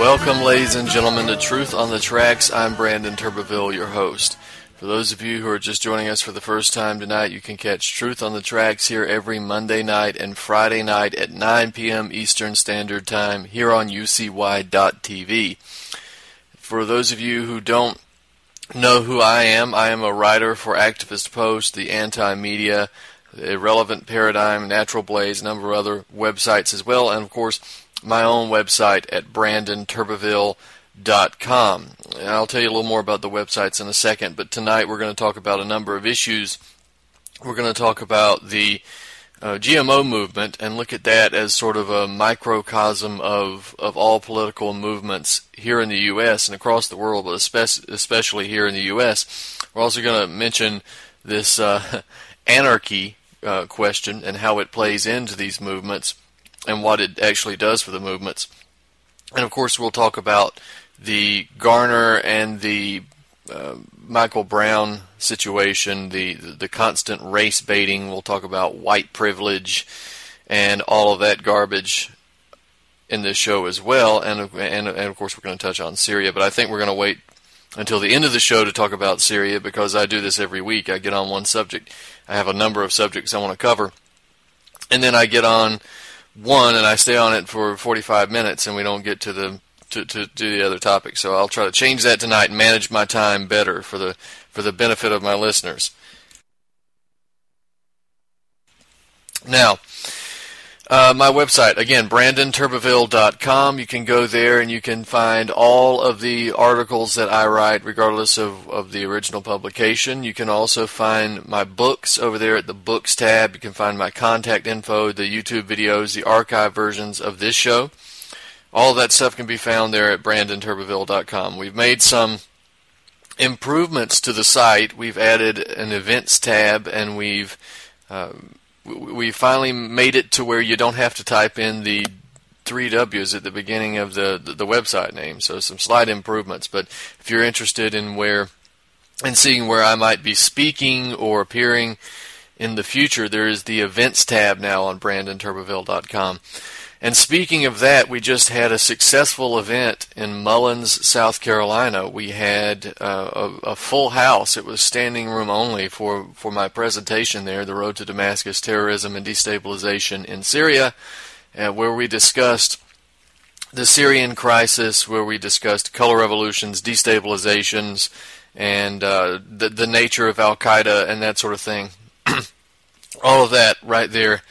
Welcome, ladies and gentlemen, to Truth on the Tracks. I'm Brandon Turbeville, your host. For those of you who are just joining us for the first time tonight, you can catch Truth on the Tracks here every Monday night and Friday night at 9 p.m. Eastern Standard Time here on UCY.tv. For those of you who don't know who I am a writer for Activist Post, The Anti-Media, Irrelevant Paradigm, Natural Blaze, a number of other websites as well, and of course my own website at brandonturbeville.com. And I'll tell you a little more about the websites in a second, but tonight we're going to talk about a number of issues. We're going to talk about the GMO movement and look at that as sort of a microcosm of all political movements here in the U.S. and across the world, but especially here in the U.S. We're also going to mention this anarchy question and how it plays into these movements and what it actually does for the movements. And of course we'll talk about the Garner and the Michael Brown situation, the constant race baiting. We'll talk about white privilege and all of that garbage in this show as well. And of course we're going to touch on Syria, but I think we're going to wait until the end of the show to talk about Syria because I do this every week. I get on one subject. I have a number of subjects I want to cover. And then I get on one and I stay on it for 45 minutes and we don't get to the other topic. So I'll try to change that tonight and manage my time better for the benefit of my listeners. Now, my website, again, brandonturbeville.com. You can go there and you can find all of the articles that I write regardless of the original publication. You can also find my books over there at the Books tab. You can find my contact info, the YouTube videos, the archive versions of this show. All of that stuff can be found there at brandonturbeville.com. We've made some improvements to the site. We've added an events tab and we finally made it to where you don't have to type in the 3 W's at the beginning of the website name. So some slight improvements. But if you're interested in seeing where I might be speaking or appearing in the future, there is the events tab now on brandonturbeville.com. And speaking of that, we just had a successful event in Mullins, South Carolina. We had a full house. It was standing room only for my presentation there, The Road to Damascus, Terrorism and Destabilization in Syria, where we discussed the Syrian crisis, where we discussed color revolutions, destabilizations, and the nature of Al-Qaeda and that sort of thing. All of that right there.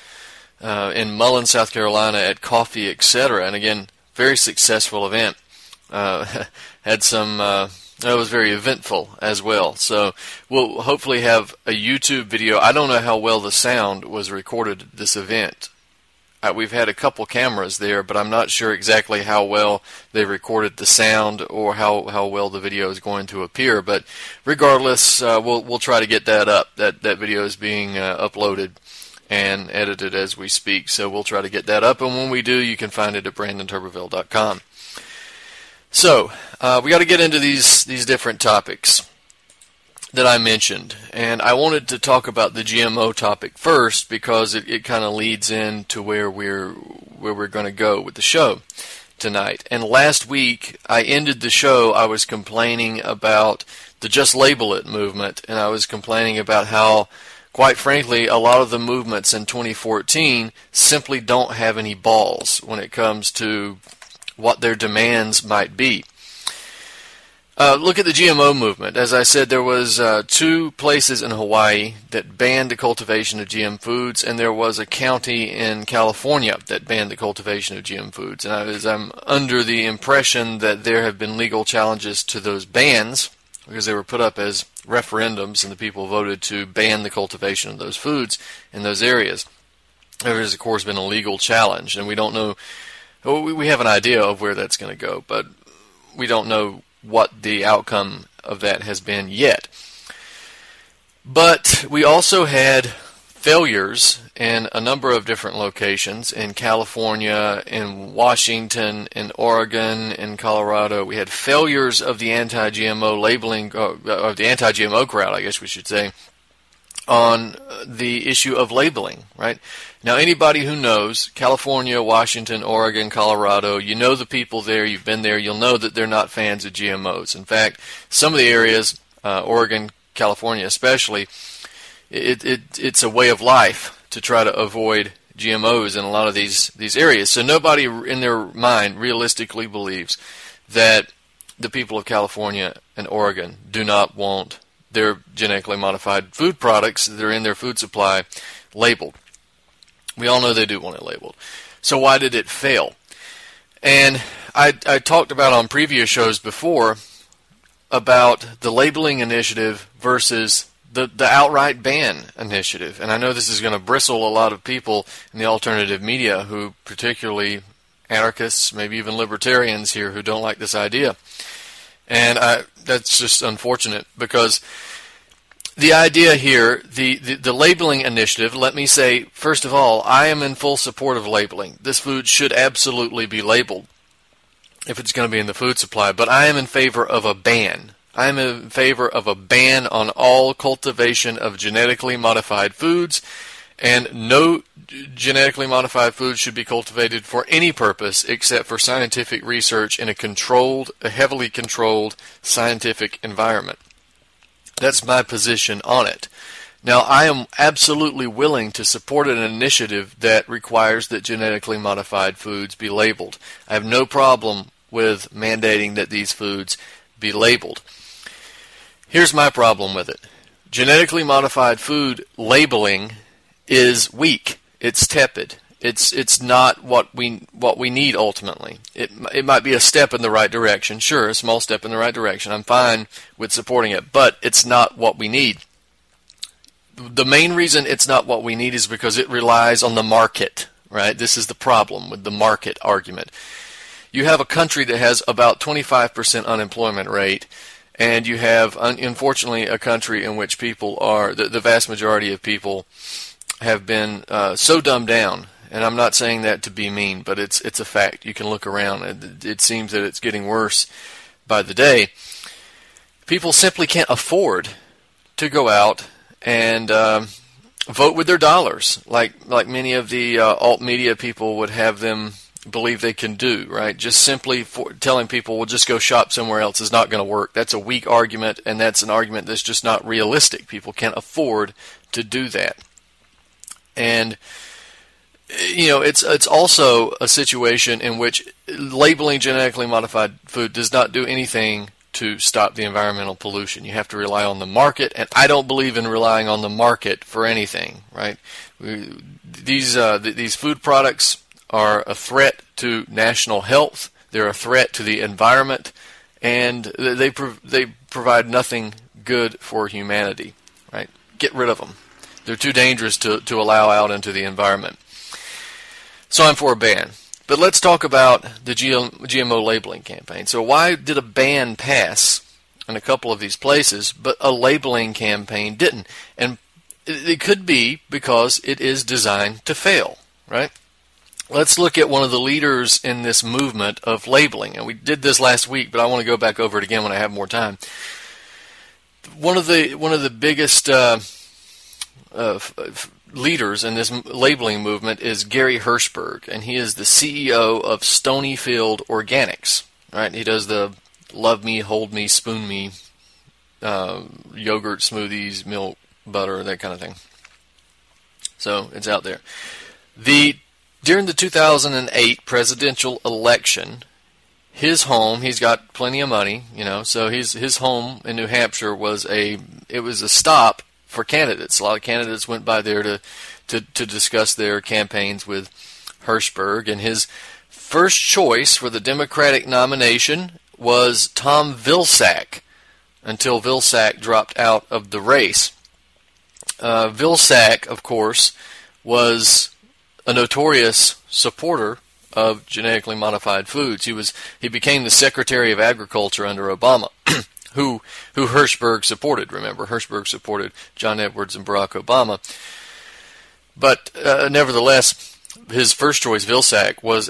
In Mullins, South Carolina at Coffee, etc. And again, very successful event. Had some, it was very eventful as well. So we'll hopefully have a YouTube video. I don't know how well the sound was recorded at this event. We've had a couple cameras there, but I'm not sure exactly how well they recorded the sound or how well the video is going to appear. But regardless, we'll try to get that up. That video is being uploaded and edited as we speak, so we'll try to get that up, and when we do, you can find it at brandonturbeville.com. So, we got to get into these different topics that I mentioned, and I wanted to talk about the GMO topic first because it kind of leads into where we're going to go with the show tonight. And last week, I ended the show, I was complaining about the Just Label It movement, and I was complaining about how quite frankly, a lot of the movements in 2014 simply don't have any balls when it comes to what their demands might be. Look at the GMO movement. As I said, there was 2 places in Hawaii that banned the cultivation of GM foods, and there was a county in California that banned the cultivation of GM foods. And I'm under the impression that there have been legal challenges to those bans because they were put up as referendums and the people voted to ban the cultivation of those foods in those areas. There has, of course, been a legal challenge, and we don't know, we have an idea of where that's going to go, but we don't know what the outcome of that has been yet. But we also had failures in a number of different locations in California, in Washington, in Oregon, in Colorado. We had failures of the anti-GMO labeling, of the anti-GMO crowd, I guess we should say, on the issue of labeling, right? Now, anybody who knows California, Washington, Oregon, Colorado, you know the people there, you've been there, you'll know that they're not fans of GMOs. In fact, some of the areas, Oregon, California especially, it's a way of life to try to avoid GMOs in a lot of these areas. So nobody in their mind realistically believes that the people of California and Oregon do not want their genetically modified food products that are in their food supply labeled. We all know they do want it labeled. So why did it fail? And I talked about on previous shows before about the labeling initiative versus the outright ban initiative. And I know this is going to bristle a lot of people in the alternative media, who particularly anarchists, maybe even libertarians here, who don't like this idea. And that's just unfortunate, because the idea here, the labeling initiative, let me say, first of all, I am in full support of labeling. This food should absolutely be labeled if it's going to be in the food supply, but I am in favor of a ban. I am in favor of a ban on all cultivation of genetically modified foods, and no genetically modified foods should be cultivated for any purpose except for scientific research in a heavily controlled scientific environment. That's my position on it. Now, I am absolutely willing to support an initiative that requires that genetically modified foods be labeled. I have no problem with mandating that these foods be labeled. Here's my problem with it. Genetically modified food labeling is weak. It's tepid. It's not what we need ultimately. It might be a step in the right direction. Sure, a small step in the right direction. I'm fine with supporting it, but it's not what we need. The main reason it's not what we need is because it relies on the market, right? This is the problem with the market argument. You have a country that has about 25% unemployment rate, and you have, unfortunately, a country in which people are, the vast majority of people have been so dumbed down. And I'm not saying that to be mean, but it's a fact. You can look around. It seems that it's getting worse by the day. People simply can't afford to go out and vote with their dollars, like many of the alt media people would have them believe they can do, right? Just simply telling people, well, just go shop somewhere else is not going to work. That's a weak argument, and that's an argument that's just not realistic. People can't afford to do that. And it's also a situation in which labeling genetically modified food does not do anything to stop the environmental pollution. You have to rely on the market, and I don't believe in relying on the market for anything, right? These food products are a threat to national health. They're a threat to the environment, and they provide nothing good for humanity, right? Get rid of them. They're too dangerous to allow out into the environment. So I'm for a ban. But let's talk about the GMO labeling campaign. So why did a ban pass in a couple of these places, but a labeling campaign didn't? And it could be because it is designed to fail, right? Let's look at one of the leaders in this movement of labeling. And we did this last week, but I want to go back over it again when I have more time. One of the biggest leaders in this labeling movement is Gary Hirshberg, and he is the CEO of Stonyfield Organics. Right? He does the love me, hold me, spoon me, yogurt, smoothies, milk, butter, that kind of thing. So it's out there. During the 2008 presidential election, his home, he's got plenty of money, so his home in New Hampshire was a stop for candidates. A lot of candidates went by there to discuss their campaigns with Hirshberg, and his first choice for the Democratic nomination was Tom Vilsack, until Vilsack dropped out of the race. Vilsack, of course, was a notorious supporter of genetically modified foods. He became the Secretary of Agriculture under Obama, who Hirshberg supported. Remember, Hirshberg supported John Edwards and Barack Obama. But nevertheless, his first choice, Vilsack, was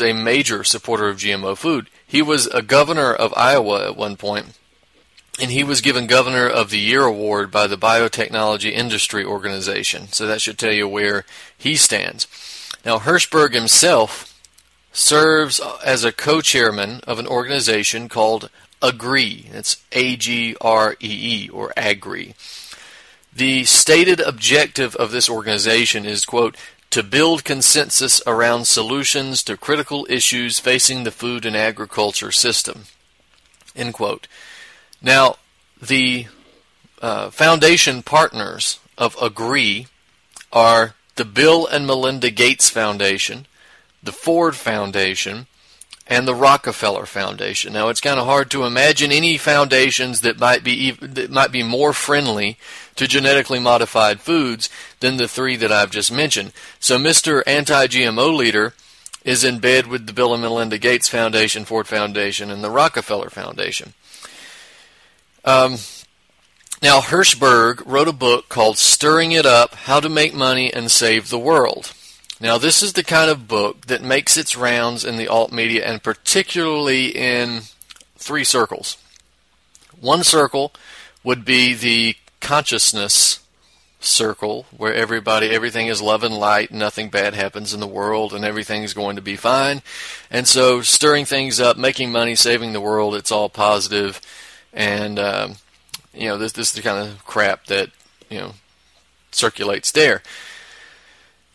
a major supporter of GMO food. He was a governor of Iowa at one point, and he was given Governor of the Year award by the Biotechnology Industry Organization. So that should tell you where he stands. Now, Hirschberg himself serves as a co-chairman of an organization called AGREE. It's A-G-R-E-E, or AGREE. The stated objective of this organization is, quote, to build consensus around solutions to critical issues facing the food and agriculture system, end quote. Now, the foundation partners of AGREE are the Bill and Melinda Gates Foundation, the Ford Foundation, and the Rockefeller Foundation. Now, it's kind of hard to imagine any foundations that might be more friendly to genetically modified foods than the three that I've just mentioned. So Mr. Anti-GMO Leader is in bed with the Bill and Melinda Gates Foundation, Ford Foundation, and the Rockefeller Foundation. Now, Hirschberg wrote a book called Stirring It Up, How to Make Money and Save the World. Now, this is the kind of book that makes its rounds in the alt media, and particularly in three circles. One circle would be the consciousness circle, where everything is love and light, nothing bad happens in the world, and everything is going to be fine. And so stirring things up, making money, saving the world, it's all positive. And, this is the kind of crap that, circulates there.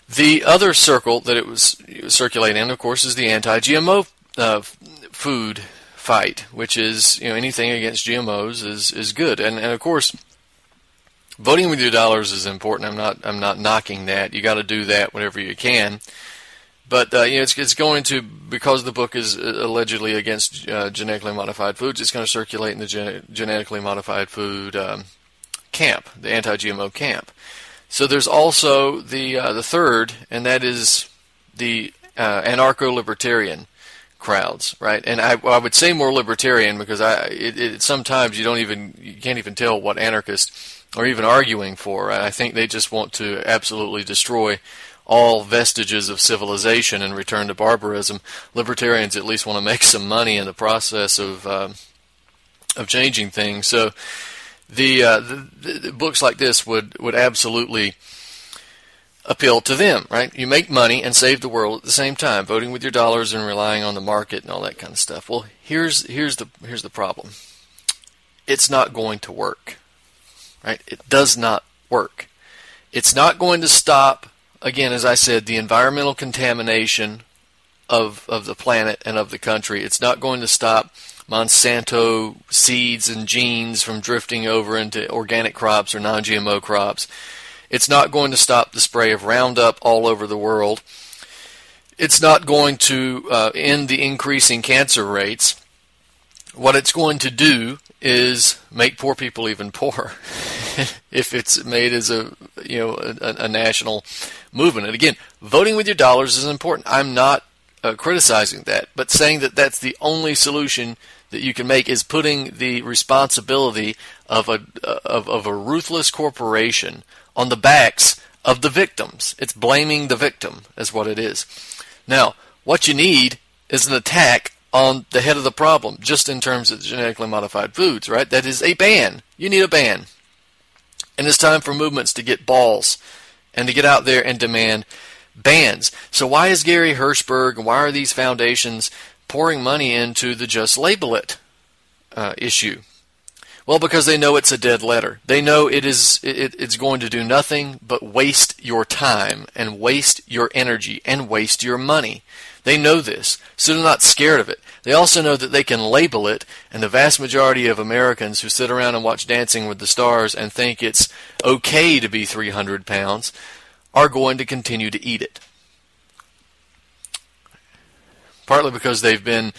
The other circle that it was circulating in, of course, is the anti-GMO food fight, which is, anything against GMOs is good. And of course, voting with your dollars is important. I'm not knocking that. You got to do that whenever you can. But it's going to, because the book is allegedly against genetically modified foods, it's going to circulate in the genetically modified food camp, the anti-GMO camp. So there's also the third, and that is the anarcho-libertarian crowds, right? And I would say more libertarian because sometimes you can't even tell what anarchists are even arguing for. Right? I think they just want to absolutely destroy all vestiges of civilization and return to barbarism. Libertarians at least want to make some money in the process of changing things. So the books like this would absolutely appeal to them, right? You make money and save the world at the same time, voting with your dollars and relying on the market and all that kind of stuff. Well, here's the problem. It's not going to work, right? It does not work. It's not going to stop, again, as I said, the environmental contamination of the planet and of the country. It's not going to stop Monsanto seeds and genes from drifting over into organic crops or non-GMO crops. It's not going to stop the spray of Roundup all over the world. It's not going to end the increasing cancer rates. What it's going to do is make poor people even poorer if it's made as a national movement. And again, voting with your dollars is important. I'm not criticizing that, but saying that that's the only solution that you can make is putting the responsibility of a ruthless corporation on the backs of the victims. It's blaming the victim is what it is. Now, what you need is an attack on the head of the problem, just in terms of genetically modified foods, right? That is a ban. You need a ban. And it's time for movements to get balls and to get out there and demand bans. So why is Gary Hirschberg and why are these foundations pouring money into the Just Label It issue? Well, because they know it's a dead letter. They know it's going to do nothing but waste your time and waste your energy and waste your money. They know this, so they're not scared of it. They also know that they can label it, and the vast majority of Americans who sit around and watch Dancing with the Stars and think it's okay to be 300 pounds are going to continue to eat it. Partly because they've been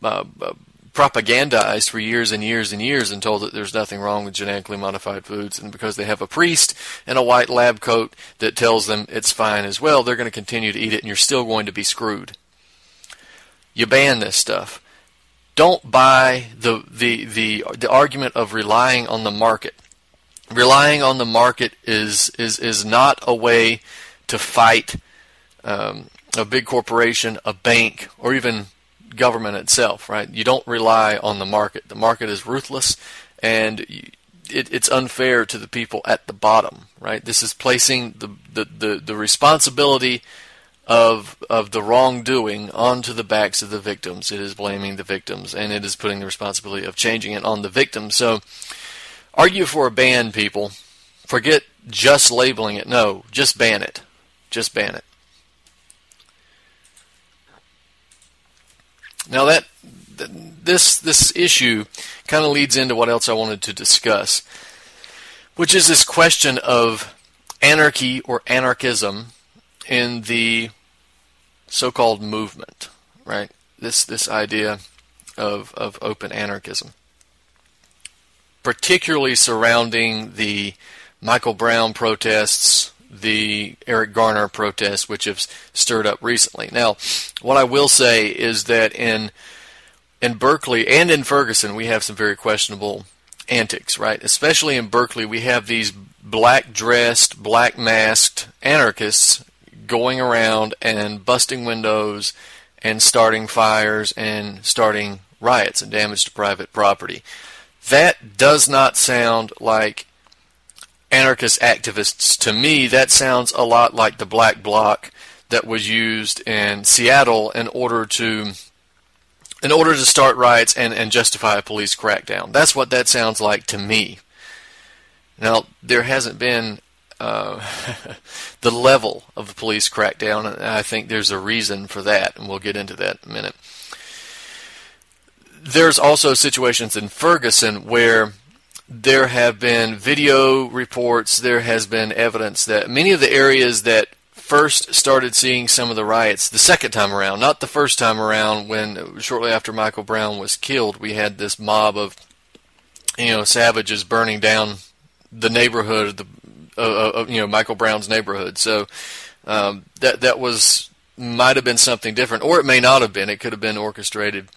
propagandized for years and years and years and told that there's nothing wrong with genetically modified foods, and because they have a priest in a white lab coat that tells them it's fine as well, they're going to continue to eat it, and you're still going to be screwed. You ban this stuff. Don't buy the argument of relying on the market. Relying on the market is not a way to fight a big corporation, a bank, or even government itself, right? You don't rely on the market. The market is ruthless, and it's unfair to the people at the bottom, right? This is placing the responsibility of the wrongdoing onto the backs of the victims. It is blaming the victims, and it is putting the responsibility of changing it on the victims. So argue for a ban, people. Forget just labeling it. No, just ban it. Just ban it. Now this issue kind of leads into what else I wanted to discuss, which is this question of anarchy or anarchism in the so-called movement, right? This idea of open anarchism, particularly surrounding the Michael Brown protests, the Eric Garner protests, which have stirred up recently. Now, what I will say is that in Berkeley and in Ferguson, we have some very questionable antics, right? Especially in Berkeley, we have these black-dressed, black-masked anarchists going around and busting windows and starting fires and starting riots and damage to private property. That does not sound like anarchist activists to me. That sounds a lot like the black bloc that was used in Seattle in order to start riots and justify a police crackdown. That's what that sounds like to me. Now, there hasn't been the level of the police crackdown, and I think there's a reason for that, and we'll get into that in a minute. There's also situations in Ferguson where there have been video reports, there has been evidence that many of the areas that first started seeing some of the riots the second time around, not the first time around when shortly after Michael Brown was killed, we had this mob of savages burning down the neighborhood of Michael Brown's neighborhood. So that might have been something different, or it may not have been. It could have been orchestrated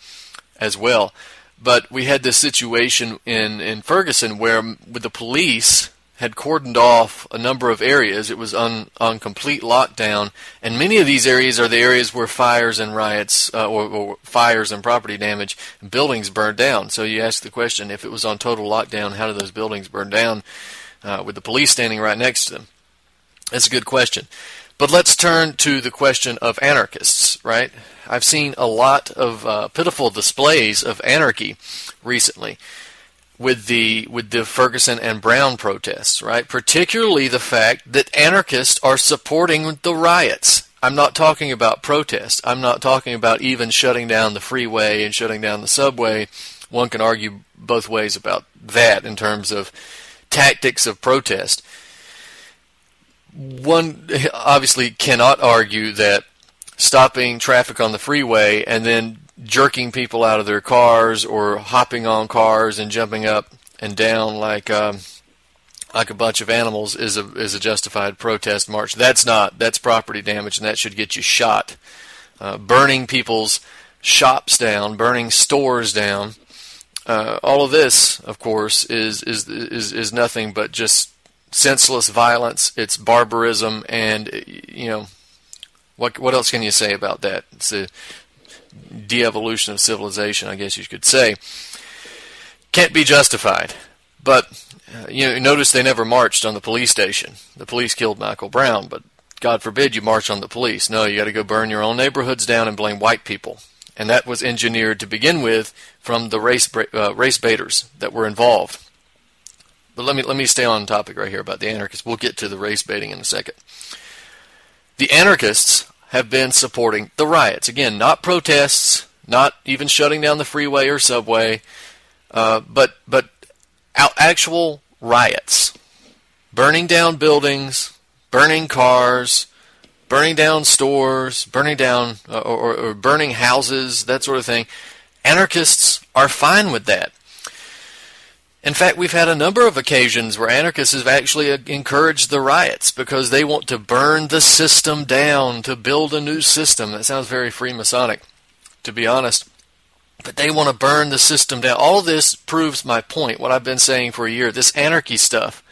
as well. But we had this situation in Ferguson where the police had cordoned off a number of areas. It was on complete lockdown, and many of these areas are the areas where fires and riots or fires and property damage and buildings burned down. So you ask the question, if it was on total lockdown, how did those buildings burn down with the police standing right next to them? That's a good question. But let's turn to the question of anarchists, right? I've seen a lot of pitiful displays of anarchy recently with the Ferguson and Brown protests, right? Particularly the fact that anarchists are supporting the riots. I'm not talking about protest. I'm not talking about even shutting down the freeway and shutting down the subway. One can argue both ways about that in terms of tactics of protest. One obviously cannot argue that stopping traffic on the freeway and then jerking people out of their cars or hopping on cars and jumping up and down like a bunch of animals is a justified protest march. That's property damage, and that should get you shot. Burning people's shops down, burning stores down, all of this, of course, is nothing but just senseless violence. It's barbarism, and what else can you say about that? It's a de-evolution of civilization, I guess you could say. Can't be justified. But notice they never marched on the police station. The police killed Michael Brown, but God forbid you march on the police. No, you got to go burn your own neighborhoods down and blame white people. And that was engineered to begin with from the race baiters that were involved. But let me stay on topic right here about the anarchists. We'll get to the race baiting in a second. The anarchists have been supporting the riots. Again, not protests, not even shutting down the freeway or subway, but actual riots. Burning down buildings, burning cars, burning down stores, burning down or burning houses, that sort of thing. Anarchists are fine with that. In fact, we've had a number of occasions where anarchists have actually encouraged the riots because they want to burn the system down, to build a new system. That sounds very Freemasonic, to be honest. But they want to burn the system down. All of this proves my point, what I've been saying for a year, this anarchy stuff.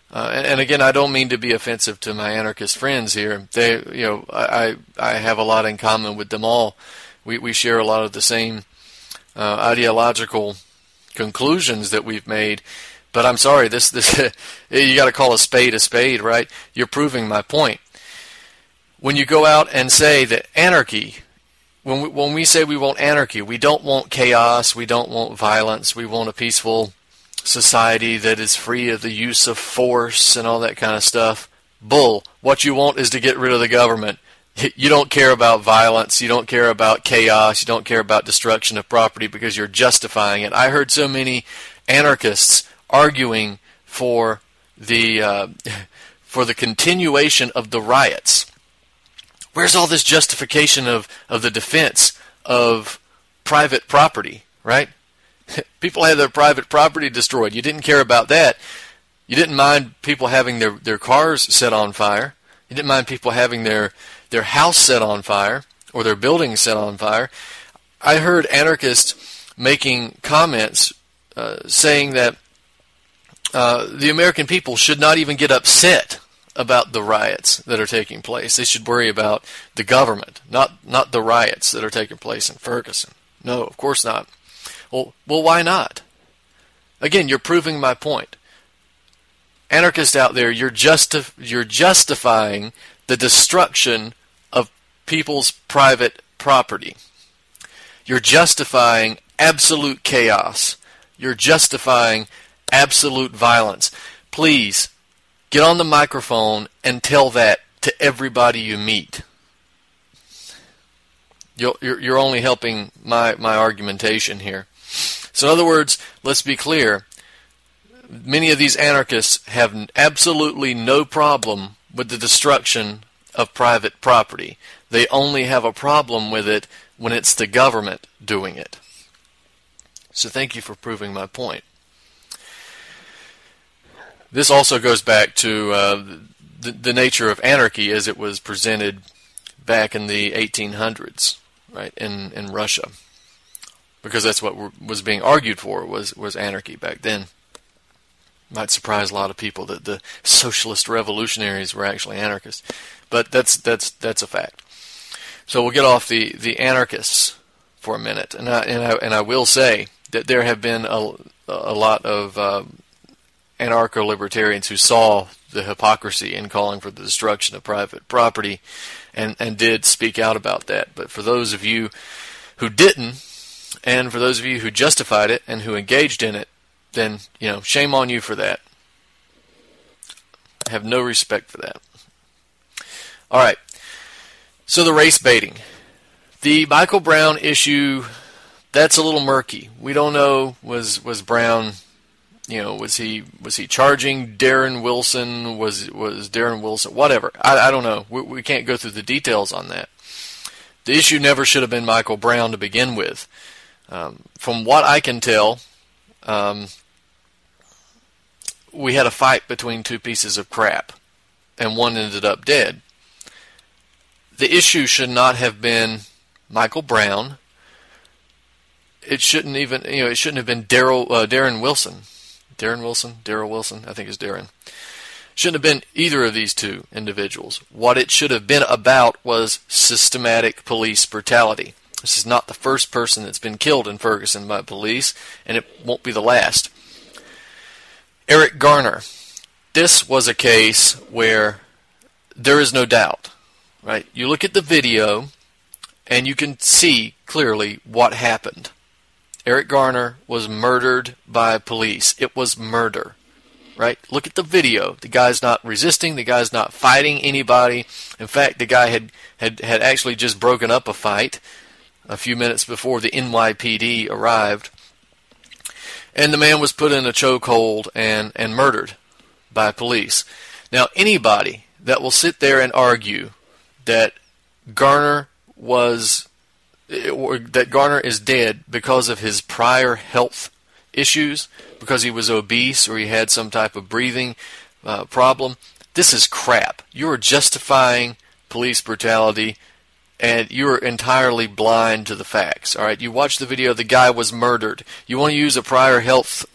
And again, I don't mean to be offensive to my anarchist friends here. I have a lot in common with them all. We share a lot of the same ideological conclusions that we've made. But I'm sorry, this you got to call a spade, right? You're proving my point. When you go out and say that anarchy, when we say we want anarchy, we don't want chaos, we don't want violence, we want a peaceful society that is free of the use of force and all that kind of stuff. Bull. What you want is to get rid of the government. You don't care about violence, you don't care about chaos, you don't care about destruction of property because you're justifying it. I heard so many anarchists arguing for the continuation of the riots. Where's all this justification of the defense of private property, right? People had their private property destroyed. You didn't care about that. You didn't mind people having their cars set on fire. You didn't mind people having their house set on fire or their building set on fire. I heard anarchists making comments saying that the American people should not even get upset about the riots that are taking place. They should worry about the government, not the riots that are taking place in Ferguson. No, of course not. Well, why not? Again, you're proving my point. Anarchists out there, you're justifying the destruction of people's private property. You're justifying absolute chaos. You're justifying absolute violence. Please, get on the microphone and tell that to everybody you meet. You're only helping my argumentation here. So in other words, let's be clear. Many of these anarchists have absolutely no problem with the destruction of private property. They only have a problem with it when it's the government doing it. So thank you for proving my point. This also goes back to the nature of anarchy as it was presented back in the 1800s, right, in Russia. Because that's what was being argued for, was anarchy back then. Might surprise a lot of people that the socialist revolutionaries were actually anarchists, but that's a fact. So we'll get off the anarchists for a minute, and I will say that there have been a lot of anarcho-libertarians who saw the hypocrisy in calling for the destruction of private property, and did speak out about that. But for those of you who didn't, and for those of you who justified it and who engaged in it, then, shame on you for that. I have no respect for that. All right. So the race baiting. The Michael Brown issue, that's a little murky. We don't know, was Brown, was he charging Darren Wilson? Was Darren Wilson, whatever. I don't know. We can't go through the details on that. The issue never should have been Michael Brown to begin with. From what I can tell, we had a fight between two pieces of crap, and one ended up dead. The issue should not have been Michael Brown. It shouldn't even, it shouldn't have been Darren Wilson. Darryl Wilson, I think it's Darren. Shouldn't have been either of these two individuals. What it should have been about was systematic police brutality. This is not the first person that's been killed in Ferguson by police, and it won't be the last. Eric Garner. This was a case where there is no doubt, right? You look at the video, and you can see clearly what happened. Eric Garner was murdered by police. It was murder, right? Look at the video. The guy's not resisting. The guy's not fighting anybody. In fact, the guy had actually just broken up a fight a few minutes before the NYPD arrived. And the man was put in a chokehold and murdered by police. Now, anybody that will sit there and argue that Garner is dead because of his prior health issues, because he was obese or he had some type of breathing problem, this is crap. You are justifying police brutality, and you're entirely blind to the facts. All right, you watch the video. The guy was murdered. You want to use a prior health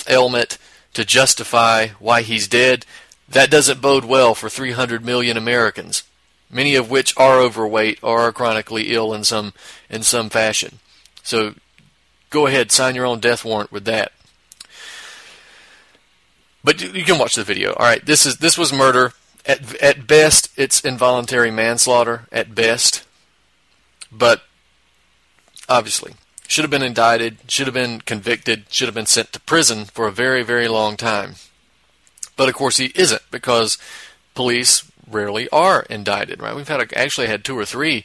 ailment to justify why he's dead? That doesn't bode well for 300 million Americans, many of which are overweight or are chronically ill in some fashion. So go ahead, sign your own death warrant with that. But you can watch the video. All right, this was murder. At best, it's involuntary manslaughter, at best. But obviously, should have been indicted, should have been convicted, should have been sent to prison for a very, very long time. But of course he isn't, because police rarely are indicted, right? We've actually had 2 or 3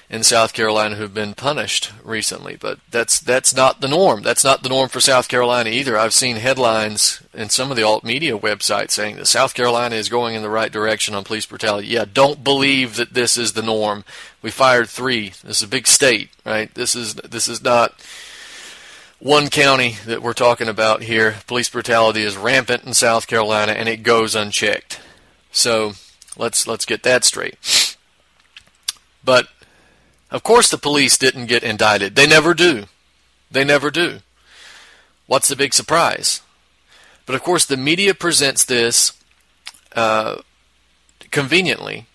in South Carolina who've been punished recently, but that's not the norm. That's not the norm for South Carolina either. I've seen headlines in some of the alt media websites saying that South Carolina is going in the right direction on police brutality. Yeah, don't believe that this is the norm. We fired 3. This is a big state, right? This is not one county that we're talking about here. Police brutality is rampant in South Carolina, and it goes unchecked. So let's get that straight. But of course the police didn't get indicted. They never do. They never do. What's the big surprise? But of course the media presents this conveniently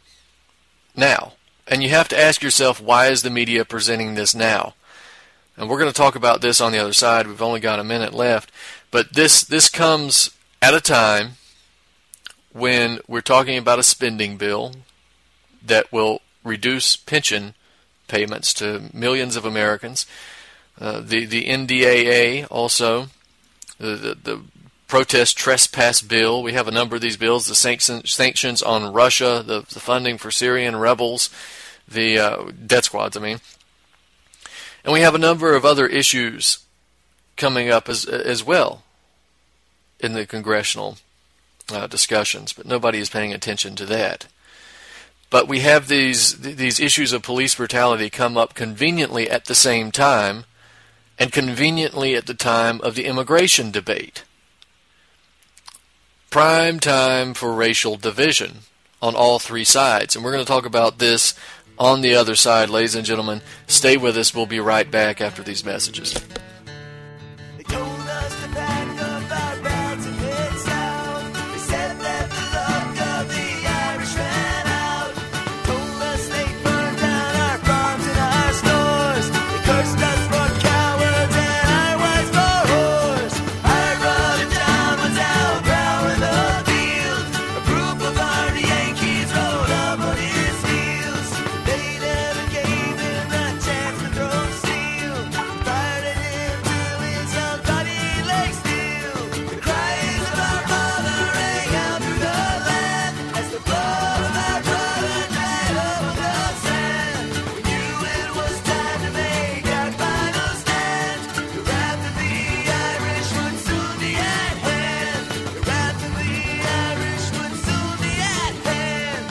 now. And you have to ask yourself, why is the media presenting this now? And we're going to talk about this on the other side. We've only got a minute left. But this comes at a time when we're talking about a spending bill that will reduce pension payments to millions of Americans. The NDAA also, the protest trespass bill. We have a number of these bills. The sanctions on Russia, the funding for Syrian rebels, the death squads, And we have a number of other issues coming up as well in the congressional discussions, but nobody is paying attention to that. But we have these issues of police brutality come up conveniently at the same time, and conveniently at the time of the immigration debate. Prime time for racial division on all 3 sides. And we're going to talk about this on the other side, ladies and gentlemen. Stay with us. We'll be right back after these messages. They told us to pack up our bags and head south. They said that the luck of the Irish ran out. They told us they burned down our farms and our stores. They cursed us for cowards and our wives for whores. Our brother John was out plowing the field. A group of army Yankees rode up on his heels. They never gave him a chance to throw steel. Fired at him till his young body lay still. The cries of our mother rang out through the land as the blood of our brother dried up on the sand. We knew it was time to make our final stand. The wrath of the Irish would soon be at hand. The wrath of the Irish would soon be at hand.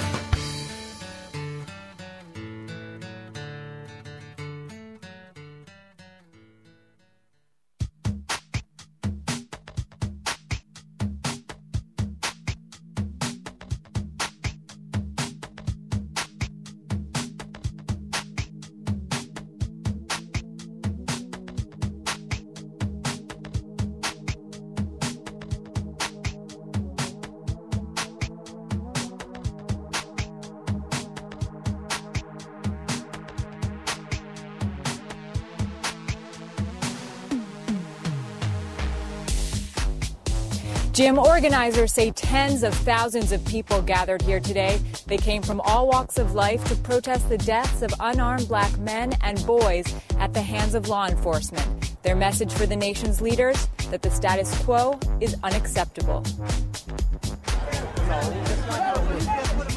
GM organizers say tens of thousands of people gathered here today. They came from all walks of life to protest the deaths of unarmed black men and boys at the hands of law enforcement. Their message for the nation's leaders, that the status quo is unacceptable.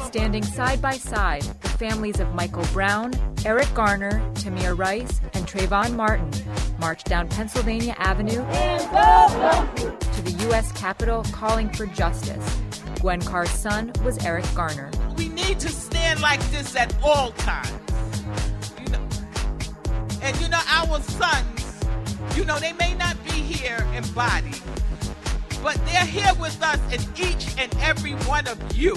Standing side by side, the families of Michael Brown, Eric Garner, Tamir Rice, and Trayvon Martin marched down Pennsylvania Avenue to the U.S. Capitol calling for justice. Gwen Carr's son was Eric Garner. We need to stand like this at all times. And our sons, they may not be here in body, but they're here with us in each and every one of you.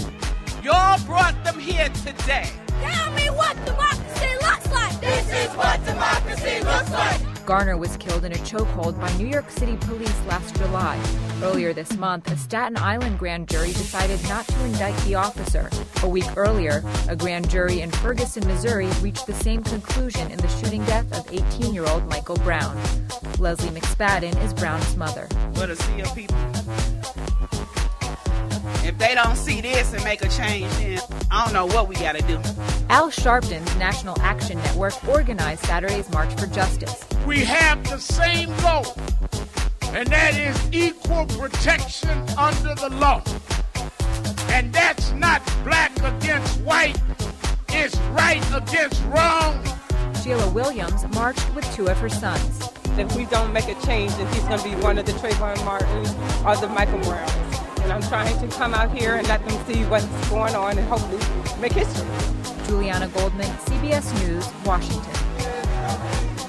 Y'all brought them here today. Tell me what democracy looks like. This is what democracy looks like. Garner was killed in a chokehold by New York City police last July. Earlier this month, a Staten Island grand jury decided not to indict the officer. A week earlier, a grand jury in Ferguson, Missouri reached the same conclusion in the shooting death of 18-year-old Michael Brown. Leslie McSpadden is Brown's mother. What a sea of people. If they don't see this and make a change, then I don't know what we got to do. Al Sharpton's National Action Network organized Saturday's March for Justice. We have the same goal, and that is equal protection under the law. And that's not black against white, it's right against wrong. Sheila Williams marched with two of her sons. If we don't make a change, then he's going to be one of the Trayvon Martin or the Michael Browns. And I'm trying to come out here and let them see what's going on and hopefully make history. Juliana Goldman, CBS News, Washington.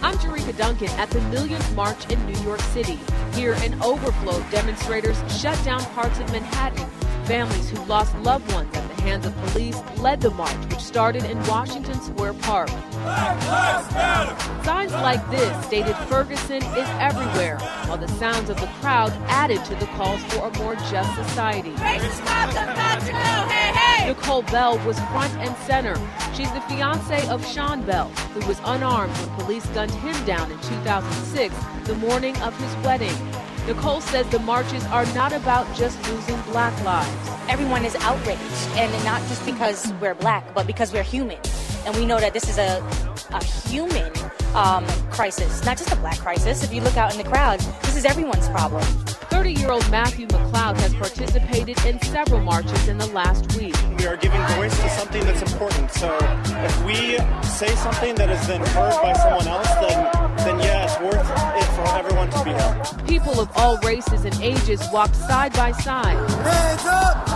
I'm Jerika Duncan at the Millions March in New York City. Here, an overflow of demonstrators shut down parts of Manhattan. Families who lost loved ones at the hands of police led the march, which started in Washington Square Park. Black Lives Matter! Signs like this stated Ferguson is everywhere, while the sounds of the crowd added to the calls for a more just society. Nicole Bell was front and center. She's the fiancée of Sean Bell, who was unarmed when police gunned him down in 2006, the morning of his wedding. Nicole says the marches are not about just losing black lives. Everyone is outraged, and not just because we're black, but because we're human. And we know that this is a human crisis, not just a black crisis. If you look out in the crowd, this is everyone's problem. 30-year-old Matthew McLeod has participated in several marches in the last week. We are giving voice to something that's important. So if we say something that has been heard by someone else, then yeah, it's worth it for everyone to be heard. People of all races and ages walked side by side. Hands up!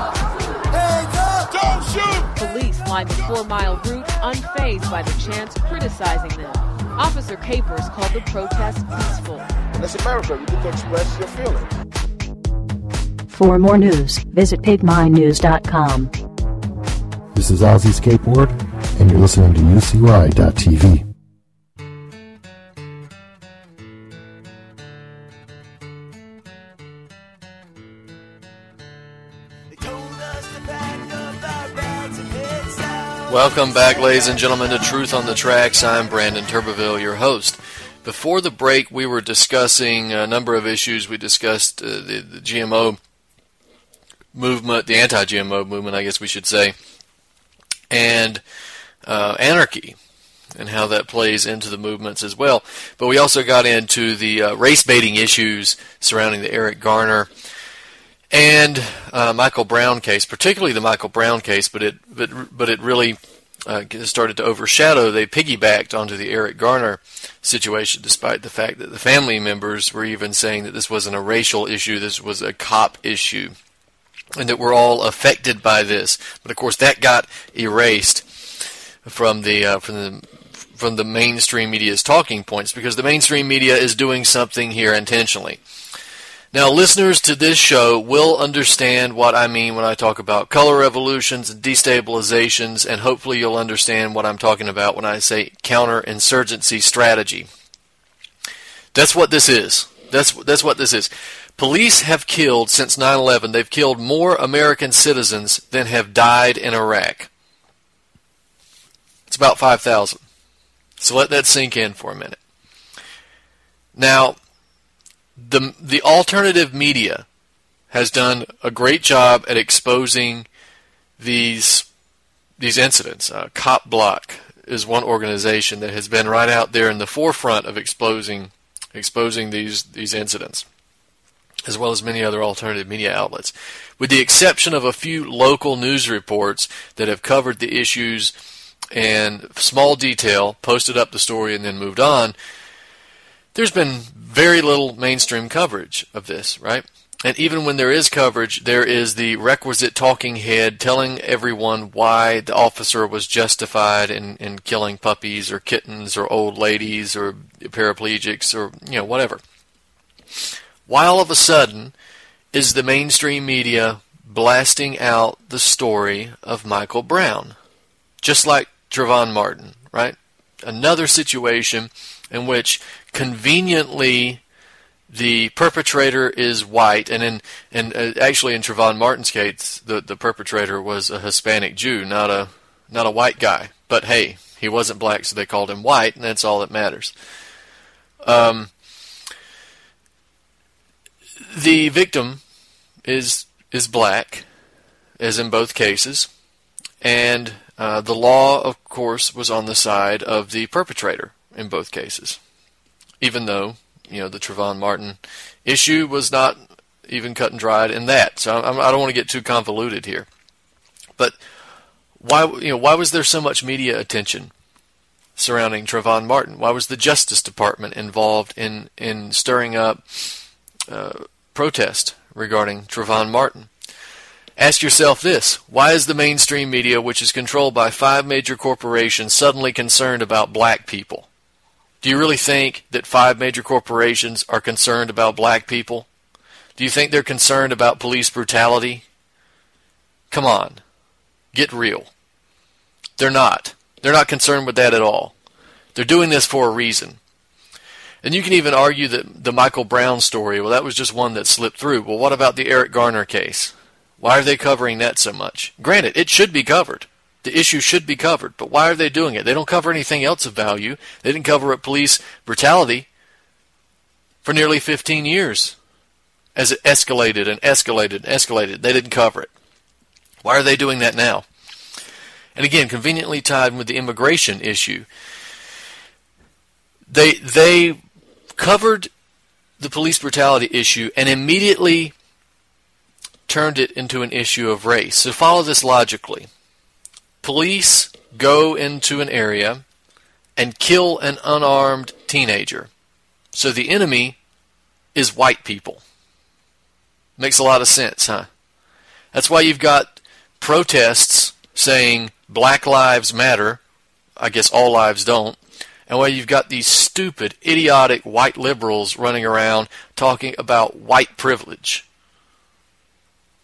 Hands up! Don't shoot! Police lined the 4-mile route unfazed by the chants criticizing them. Officer Capers called the protest peaceful. And it's America. You get to express your feelings. For more news, visit pigmynews.com. This is Ozzy Skateboard, and you're listening to UCY.tv. Welcome back, ladies and gentlemen, to Truth on the Tracks. I'm Brandon Turbeville, your host. Before the break, we were discussing a number of issues. We discussed the GMO movement, the anti-GMO movement, I guess we should say, and anarchy and how that plays into the movements as well. But we also got into the race-baiting issues surrounding the Eric Garner and Michael Brown case, particularly the Michael Brown case, but it really started to overshadow. They piggybacked onto the Eric Garner situation, despite the fact that the family members were even saying that this wasn't a racial issue, this was a cop issue, and that we're all affected by this. But of course, that got erased from the mainstream media's talking points, because the mainstream media is doing something here intentionally. Now, listeners to this show will understand what I mean when I talk about color revolutions and destabilizations, and hopefully you'll understand what I'm talking about when I say counterinsurgency strategy. That's what this is. That's what this is. Police have killed, since 9/11, they've killed more American citizens than have died in Iraq. It's about 5,000. So let that sink in for a minute. Now, the alternative media has done a great job at exposing these incidents. Cop Block is one organization that has been right out there in the forefront of exposing these incidents, as well as many other alternative media outlets, with the exception of a few local news reports that have covered the issues in small detail, posted up the story, and then moved on. There's been very little mainstream coverage of this, right? And even when there is coverage, there is the requisite talking head telling everyone why the officer was justified in killing puppies or kittens or old ladies or paraplegics or, whatever. Why all of a sudden is the mainstream media blasting out the story of Michael Brown? Just like Trayvon Martin, right? another situation in which conveniently the perpetrator is white, and actually in Trayvon Martin's case, the perpetrator was a Hispanic Jew, not a white guy. But hey, he wasn't black, so they called him white, and that's all that matters. The victim is black, as in both cases, and the law, of course, was on the side of the perpetrator in both cases, even though the Trayvon Martin issue was not even cut and dried in that. So I don't want to get too convoluted here. But why was there so much media attention surrounding Trayvon Martin? Why was the Justice Department involved in stirring up protest regarding Trayvon Martin? Ask yourself this: why is the mainstream media, which is controlled by 5 major corporations, suddenly concerned about black people? Do you really think that 5 major corporations are concerned about black people? Do you think they're concerned about police brutality? Come on. Get real. They're not. They're not concerned with that at all. They're doing this for a reason. And you can even argue that the Michael Brown story, well, that was just one that slipped through. Well, what about the Eric Garner case? Why are they covering that so much? Granted, it should be covered. The issue should be covered. But why are they doing it? They don't cover anything else of value. They didn't cover up police brutality for nearly 15 years as it escalated and escalated and escalated. They didn't cover it. Why are they doing that now? And again, conveniently tied with the immigration issue. They covered the police brutality issue and immediately turned it into an issue of race. So follow this logically. Police go into an area and kill an unarmed teenager. So the enemy is white people. Makes a lot of sense, huh? That's why you've got protests saying Black Lives Matter. I guess all lives don't. And why you've got these stupid, idiotic white liberals running around talking about white privilege,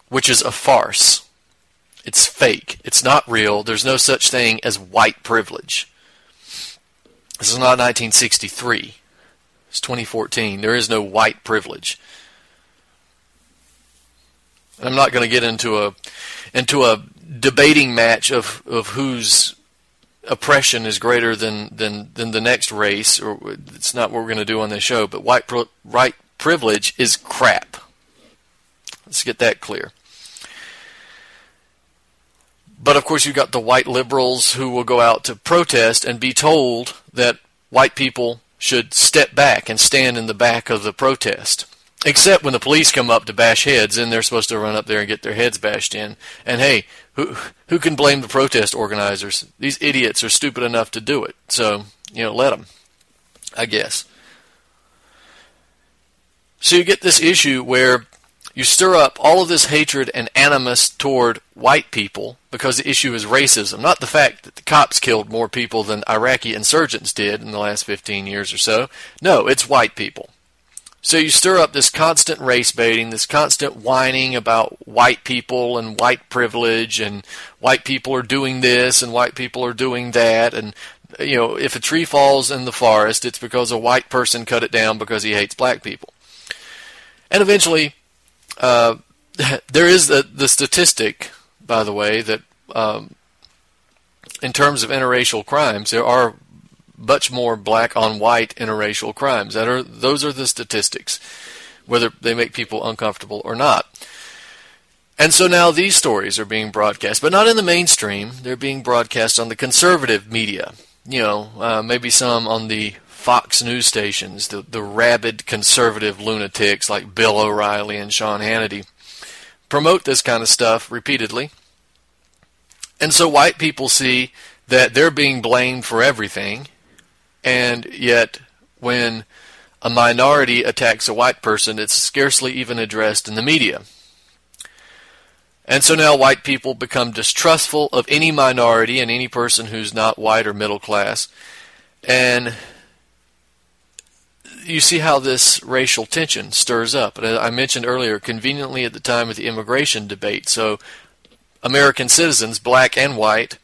which is a farce. It's fake. It's not real. There's no such thing as white privilege. This is not 1963. It's 2014. There is no white privilege. And I'm not going to get into a debating match of whose oppression is greater than the next race, or it's not what we're going to do on this show. But white privilege is crap. Let's get that clear. But of course you've got the white liberals who will go out to protest and be told that white people should step back and stand in the back of the protest. Except when the police come up to bash heads, and they're supposed to run up there and get their heads bashed in. And hey, who can blame the protest organizers? These idiots are stupid enough to do it. So, let them, I guess. So you get this issue where you stir up all of this hatred and animus toward white people because the issue is racism, not the fact that the cops killed more people than Iraqi insurgents did in the last 15 years or so. No, it's white people. So you stir up this constant race baiting, this constant whining about white people and white privilege, and white people are doing this and white people are doing that, and if a tree falls in the forest, it's because a white person cut it down because he hates black people. And eventually, there is the statistic, by the way, that in terms of interracial crimes, there are much more black on white interracial crimes. Those are the statistics, whether they make people uncomfortable or not. And so now these stories are being broadcast, but not in the mainstream. They're being broadcast on the conservative media. Maybe some on the Fox news stations, the rabid conservative lunatics like Bill O'Reilly and Sean Hannity promote this kind of stuff repeatedly. And so white people see that they're being blamed for everything, and yet when a minority attacks a white person, it's scarcely even addressed in the media. And so now white people become distrustful of any minority and any person who's not white or middle class. And you see how this racial tension stirs up. And I mentioned earlier, conveniently at the time of the immigration debate, so American citizens, black and white,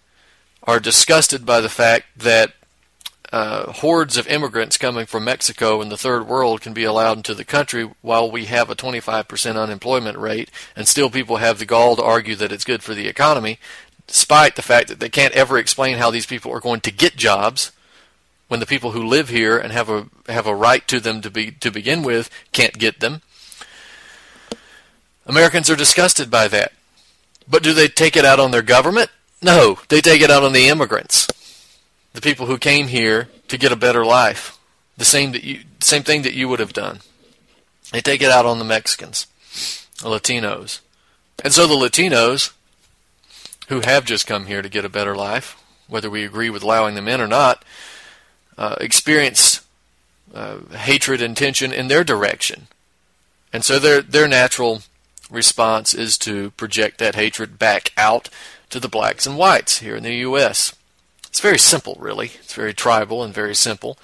are disgusted by the fact that hordes of immigrants coming from Mexico and the third world can be allowed into the country while we have a 25% unemployment rate, and still people have the gall to argue that it's good for the economy, despite the fact that they can't ever explain how these people are going to get jobs when the people who live here and have a right to them to begin with can't get them. Americans are disgusted by that. But do they take it out on their government? No, they take it out on the immigrants, the people who came here to get a better life, the same thing that you would have done. They take it out on the Mexicans, the Latinos. And so the Latinos, who have just come here to get a better life, whether we agree with allowing them in or not, experience hatred and tension in their direction. And so their natural response is to project that hatred back out to the blacks and whites here in the U.S. It's very simple, really. It's very tribal and very simple.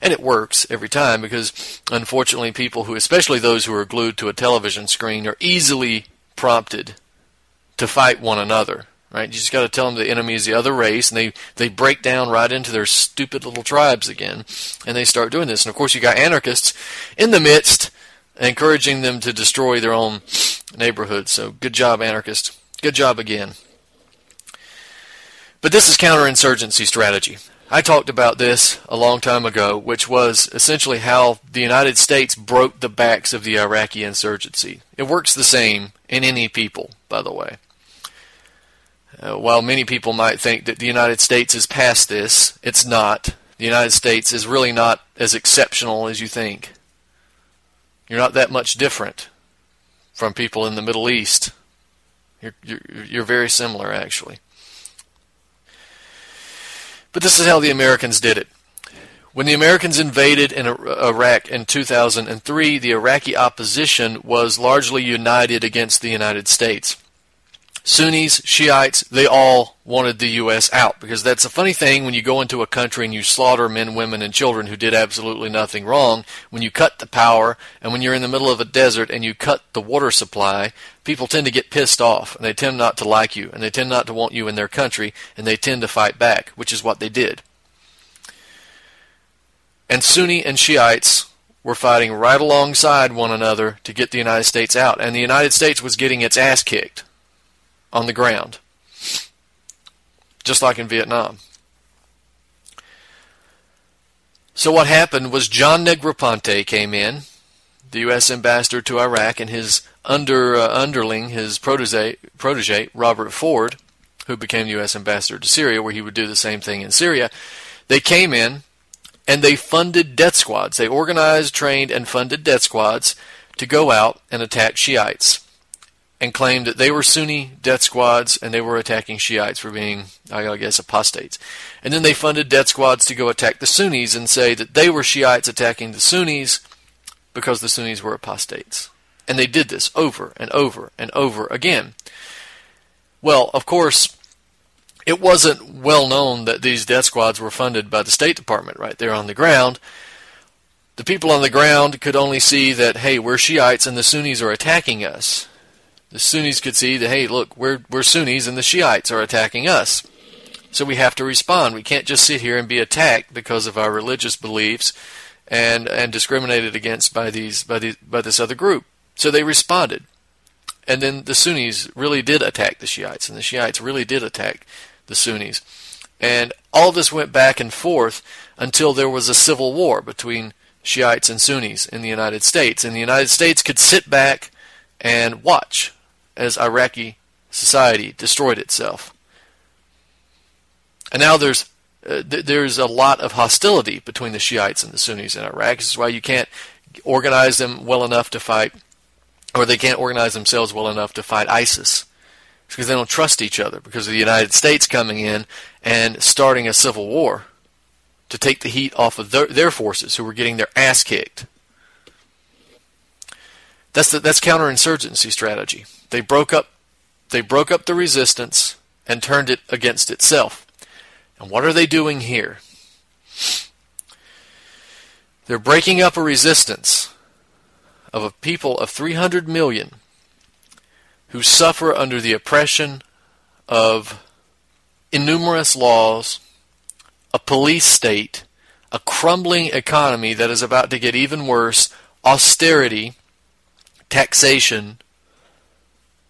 And it works every time because, unfortunately, people who, especially those who are glued to a television screen, are easily prompted to fight one another. Right? You just got to tell them the enemy is the other race, and they break down right into their stupid little tribes again, and they start doing this. And, of course, you got anarchists in the midst encouraging them to destroy their own neighborhoods. So good job, anarchists. Good job again. But this is counterinsurgency strategy. I talked about this a long time ago, which was essentially how the United States broke the backs of the Iraqi insurgency. It works the same in any people, by the way. While many people might think that the United States is past this, it's not. The United States is really not as exceptional as you think. You're not that much different from people in the Middle East. You're very similar, actually. But this is how the Americans did it. When the Americans invaded in Iraq in 2003, the Iraqi opposition was largely united against the United States. Sunnis, Shiites, they all wanted the U.S. out, because that's a funny thing when you go into a country and you slaughter men, women, and children who did absolutely nothing wrong. When you cut the power, and when you're in the middle of a desert and you cut the water supply, people tend to get pissed off, and they tend not to like you, and they tend not to want you in their country, and they tend to fight back, which is what they did. And Sunni and Shiites were fighting right alongside one another to get the United States out, and the United States was getting its ass kicked on the ground, just like in Vietnam. So what happened was John Negroponte came in, the U.S. ambassador to Iraq, and his underling, his protege, Robert Ford, who became the U.S. ambassador to Syria, where he would do the same thing in Syria. They came in and they funded death squads. They organized, trained, and funded death squads to go out and attack Shiites, and claimed that they were Sunni death squads and they were attacking Shiites for being, I guess, apostates. And then they funded death squads to go attack the Sunnis and say that they were Shiites attacking the Sunnis because the Sunnis were apostates. And they did this over and over and over again. Well, of course, it wasn't well known that these death squads were funded by the State Department right there on the ground. The people on the ground could only see that, hey, we're Shiites and the Sunnis are attacking us. The Sunnis could see that, hey, look, we're Sunnis and the Shiites are attacking us. So we have to respond. We can't just sit here and be attacked because of our religious beliefs and discriminated against by this other group. So they responded. And then the Sunnis really did attack the Shiites, and the Shiites really did attack the Sunnis. And all this went back and forth until there was a civil war between Shiites and Sunnis in the United States. And the United States could sit back and watch as Iraqi society destroyed itself. And now there's a lot of hostility between the Shiites and the Sunnis in Iraq. This is why you can't organize them well enough to fight, or they can't organize themselves well enough to fight ISIS. It's because they don't trust each other, because of the United States coming in and starting a civil war to take the heat off of their forces who were getting their ass kicked. That's counterinsurgency strategy. They broke up the resistance and turned it against itself. And what are they doing here? They're breaking up a resistance of a people of 300 million who suffer under the oppression of innumerous laws, a police state, a crumbling economy that is about to get even worse, austerity, taxation,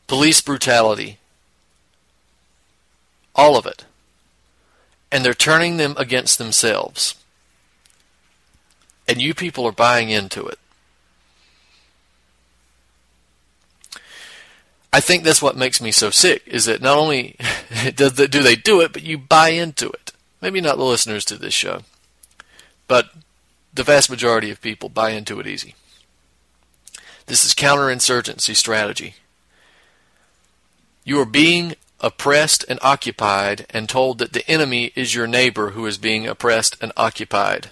police brutality, all of it. And they're turning them against themselves. And you people are buying into it. I think that's what makes me so sick, is that not only do they do it, but you buy into it. Maybe not the listeners to this show, but the vast majority of people buy into it easy. This is counterinsurgency strategy. You are being oppressed and occupied and told that the enemy is your neighbor who is being oppressed and occupied.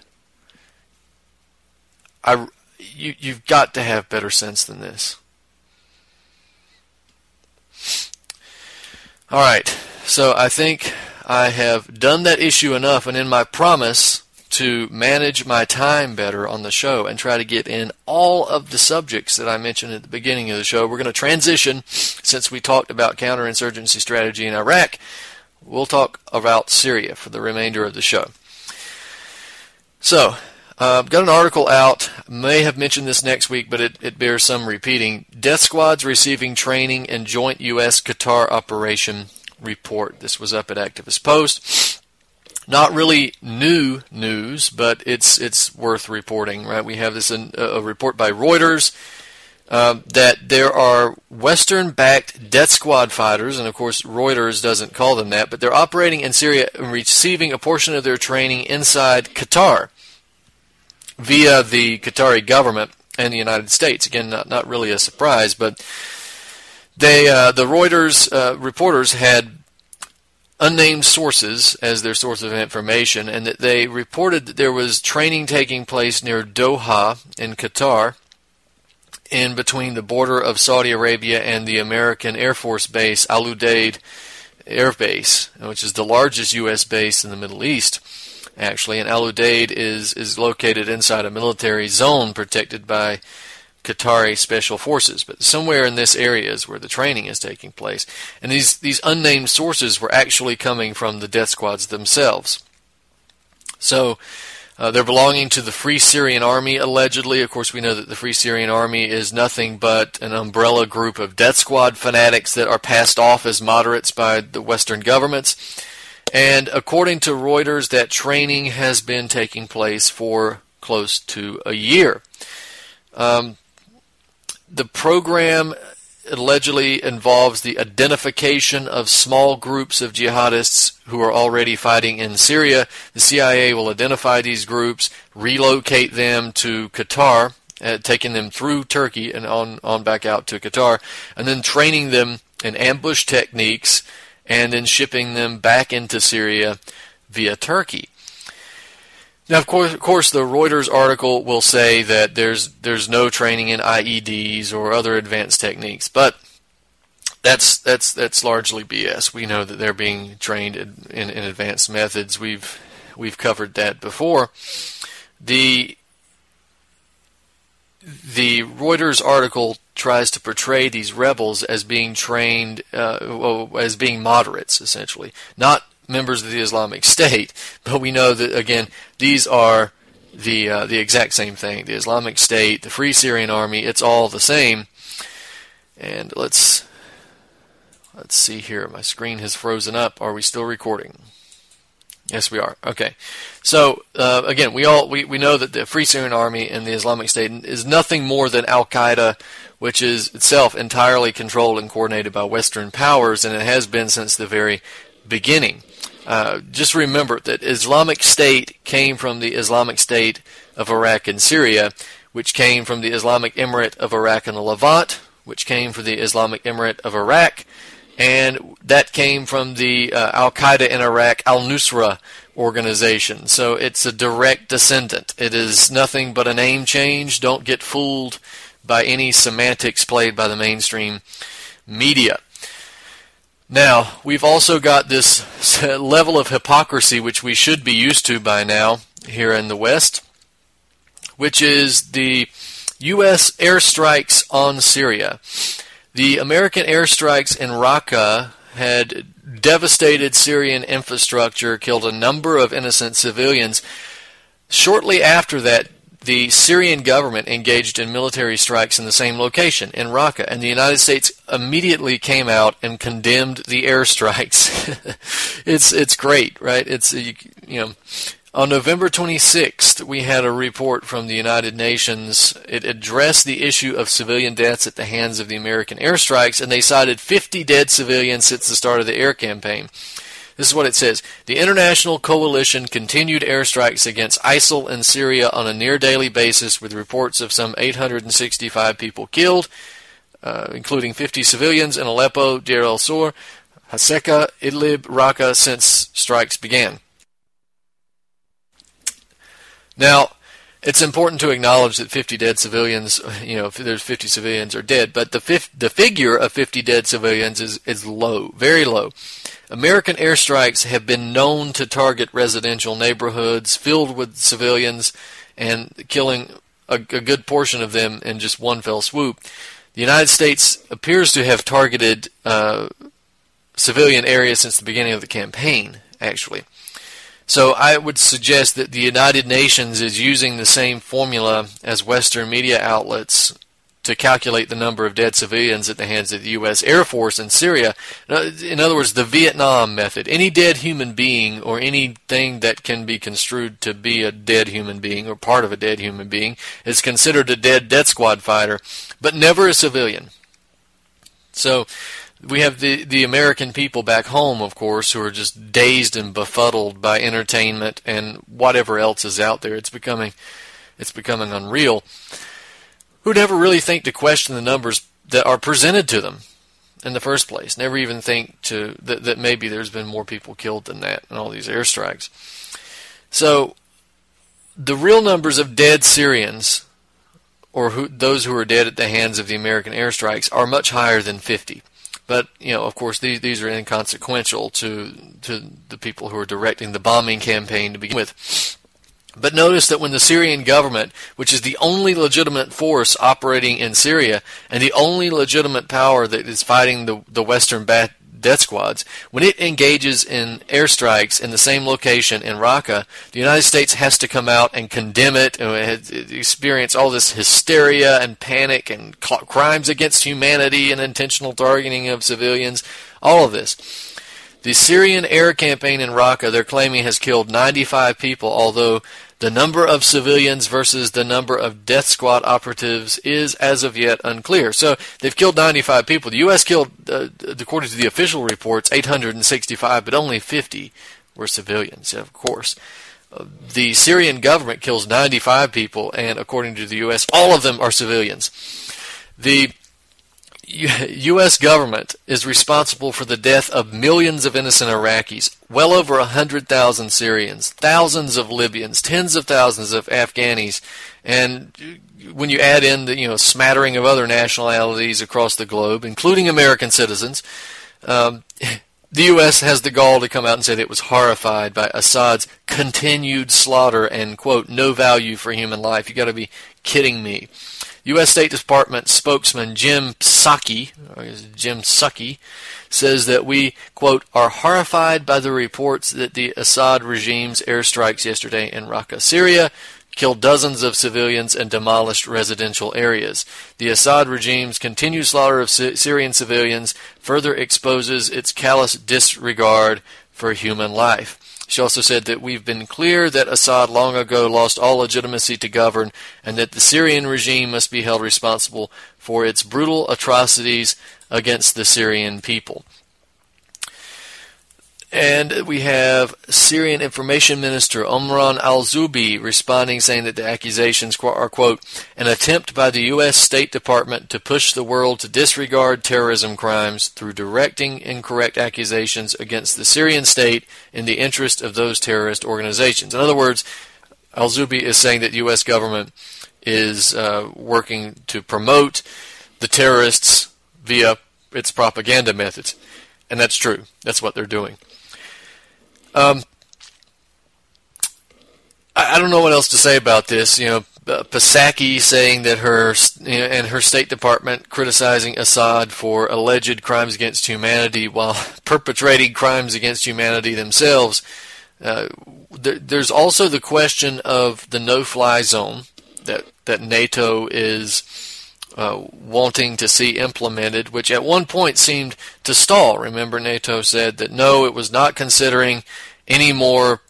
You've got to have better sense than this. All right, so I think I have done that issue enough, and in my promise to manage my time better on the show and try to get in all of the subjects that I mentioned at the beginning of the show, we're going to transition, since we talked about counterinsurgency strategy in Iraq, we'll talk about Syria for the remainder of the show. So, I've got an article out, may have mentioned this next week, but it bears some repeating. Death squads receiving training in joint U.S.-Qatar operation report. This was up at Activist Post. Not really new news, but it's worth reporting, right? We have this in a report by Reuters that there are Western-backed death squad fighters, and of course Reuters doesn't call them that, but they're operating in Syria and receiving a portion of their training inside Qatar via the Qatari government and the United States. Again, not really a surprise, but the Reuters reporters had unnamed sources as their source of information, and that they reported that there was training taking place near Doha in Qatar, in between the border of Saudi Arabia and the American Air Force base, Al Udeid Air Base, which is the largest U.S. base in the Middle East, actually. And Al Udeid is located inside a military zone protected by Qatari special forces, but somewhere in this area is where the training is taking place. And these unnamed sources were actually coming from the death squads themselves. So they're belonging to the Free Syrian Army, allegedly. Of course, we know that the Free Syrian Army is nothing but an umbrella group of death squad fanatics that are passed off as moderates by the Western governments. And according to Reuters, that training has been taking place for close to a year. The program allegedly involves the identification of small groups of jihadists who are already fighting in Syria. The CIA will identify these groups, relocate them to Qatar, taking them through Turkey and on back out to Qatar, and then training them in ambush techniques, and then shipping them back into Syria via Turkey. Now, of course, the Reuters article will say that there's no training in IEDs or other advanced techniques, but that's largely BS. We know that they're being trained in advanced methods. We've covered that before. The Reuters article tries to portray these rebels as being trained, as being moderates, essentially, not members of the Islamic State, but we know that, again, these are the exact same thing. The Islamic State, the Free Syrian Army, it's all the same. And let's see here. My screen has frozen up. Are we still recording? Yes, we are. Okay. So again, we know that the Free Syrian Army and the Islamic State is nothing more than Al-Qaeda, which is itself entirely controlled and coordinated by Western powers, and it has been since the very beginning. Just remember that Islamic State came from the Islamic State of Iraq and Syria, which came from the Islamic Emirate of Iraq and the Levant, which came from the Islamic Emirate of Iraq, and that came from the Al-Qaeda in Iraq, Al-Nusra organization. So it's a direct descendant. It is nothing but a name change. Don't get fooled by any semantics played by the mainstream media. Now, we've also got this level of hypocrisy, which we should be used to by now here in the West, which is the U.S. airstrikes on Syria. The American airstrikes in Raqqa had devastated Syrian infrastructure, killed a number of innocent civilians. Shortly after that, the Syrian government engaged in military strikes in the same location, in Raqqa, and the United States immediately came out and condemned the airstrikes. It's great, right? On November 26th, we had a report from the United Nations. It addressed the issue of civilian deaths at the hands of the American airstrikes, and they cited 50 dead civilians since the start of the air campaign. This is what it says. The international coalition continued airstrikes against ISIL in Syria on a near-daily basis, with reports of some 865 people killed, including 50 civilians in Aleppo, Deir el-Zor, Haseka, Idlib, Raqqa, since strikes began. Now, it's important to acknowledge that 50 dead civilians, if there's 50 civilians are dead, but the figure of 50 dead civilians is low, very low. American airstrikes have been known to target residential neighborhoods filled with civilians and killing a good portion of them in just one fell swoop. The United States appears to have targeted civilian areas since the beginning of the campaign, actually. So I would suggest that the United Nations is using the same formula as Western media outlets to calculate the number of dead civilians at the hands of the U.S. Air Force in Syria. In other words, the Vietnam method. Any dead human being or anything that can be construed to be a dead human being or part of a dead human being is considered a dead death squad fighter, but never a civilian. So we have the American people back home, of course, who are just dazed and befuddled by entertainment and whatever else is out there. It's becoming unreal. Who never really think to question the numbers that are presented to them in the first place. Never even think that maybe there's been more people killed than that in all these airstrikes. So the real numbers of dead Syrians, or those who are dead at the hands of the American airstrikes, are much higher than 50. But, of course, these are inconsequential to the people who are directing the bombing campaign to begin with. But notice that when the Syrian government, which is the only legitimate force operating in Syria and the only legitimate power that is fighting the Western death squads, when it engages in airstrikes in the same location in Raqqa, the United States has to come out and condemn it and experience all this hysteria and panic and crimes against humanity and intentional targeting of civilians, all of this. The Syrian air campaign in Raqqa, they're claiming, has killed 95 people, although the number of civilians versus the number of death squad operatives is, as of yet, unclear. So they've killed 95 people. The U.S. killed, according to the official reports, 865, but only 50 were civilians, of course. The Syrian government kills 95 people, and according to the U.S., all of them are civilians. The U.S. government is responsible for the death of millions of innocent Iraqis, well over 100,000 Syrians, thousands of Libyans, tens of thousands of Afghanis, and when you add in the smattering of other nationalities across the globe, including American citizens, the U.S. has the gall to come out and say that it was horrified by Assad's continued slaughter and, quote, no value for human life. You got to be kidding me. U.S. State Department spokesman Jim Psaki says that we, quote, are horrified by the reports that the Assad regime's airstrikes yesterday in Raqqa, Syria, killed dozens of civilians and demolished residential areas. The Assad regime's continued slaughter of Syrian civilians further exposes its callous disregard for human life. She also said that we've been clear that Assad long ago lost all legitimacy to govern and that the Syrian regime must be held responsible for its brutal atrocities against the Syrian people. And we have Syrian Information Minister Omran al-Zubi responding, saying that the accusations are, quote, an attempt by the U.S. State Department to push the world to disregard terrorism crimes through directing incorrect accusations against the Syrian state in the interest of those terrorist organizations. In other words, al-Zubi is saying that the U.S. government is working to promote the terrorists via its propaganda methods. And that's true. That's what they're doing. I don't know what else to say about this. Psaki saying that her and her State Department criticizing Assad for alleged crimes against humanity while perpetrating crimes against humanity themselves. There's also the question of the no-fly zone that NATO is wanting to see implemented, which at one point seemed to stall. Remember, NATO said that no, it was not considering any more